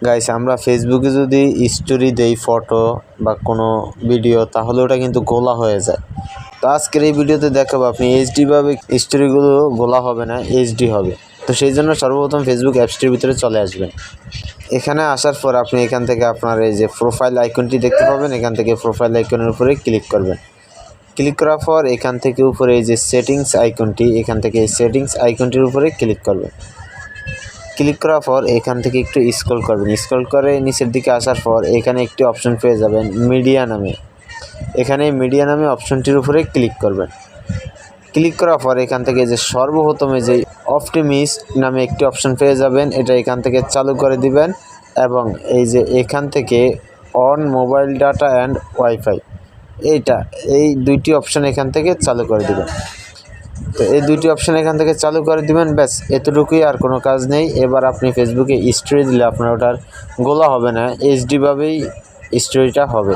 Guys আমরা ফেসবুকে যদি স্টোরি দেই ফটো বা কোনো ভিডিও, তাহলে ওটা কিন্তু গোলা হয়ে যায়। তো আজকের এই ভিডিওতে দেখাবো আপনি এইচডি ভাবে স্টোরিগুলো গোলা হবে না, এইচডি হবে। তো সেই জন্য সর্বপ্রথম ফেসবুক অ্যাপসটির ভিতরে চলে আসবেন। এখানে আসার পর আপনি এখান থেকে আপনার এই যে প্রোফাইল আইকনটি দেখতে পাবেন, এখান থেকে প্রোফাইল আইকনের উপরে ক্লিক করবেন। ক্লিক করার পর এখান থেকে উপরে এই যে সেটিংস আইকনটি, এখান থেকে এই সেটিংস আইকনটির উপরে ক্লিক করবেন। ক্লিক করার পর এখান থেকে একটু স্ক্রল করবেন। স্ক্রল করে নিচের দিকে আসার পর এখানে একটি অপশন পেয়ে যাবেন মিডিয়া নামে। এখানে মিডিয়া নামে অপশনটির উপরে ক্লিক করবেন। ক্লিক করার পর এখান থেকে যে সর্বপ্রথমে যে অপটিমিস্ট নামে একটি অপশন পেয়ে যাবেন, এটা এখান থেকে চালু করে দিবেন এবং এই যে এখান থেকে on mobile data and wifi, এই দুইটি অপশন এখান থেকে চালু করে দিবেন। তো এই দুইটি অপশন এখান থেকে চালু করে দিবেন, ব্যাস এতটুকুই, আর কোনো কাজ নেই। এবার আপনি ফেসবুকে স্টোরি দিলে আপনার ওটার গোলা হবে না, এইচডি ভাবেই স্টোরিটা হবে।